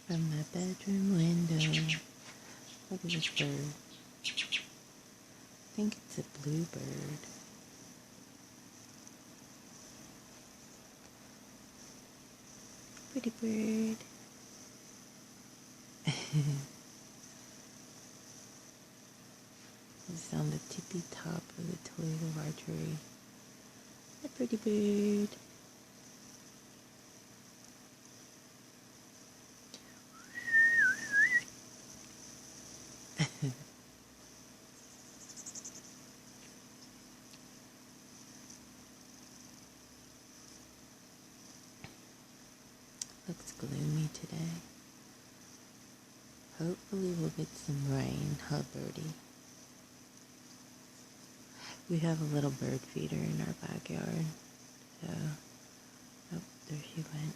from my bedroom window. Look at this bird. I think it's a bluebird. Pretty bird. It's on the tippy top of the Toledo Archery. A pretty bird. Looks gloomy today. Hopefully we'll get some rain, huh, birdie? We have a little bird feeder in our backyard, so, oh, there she went.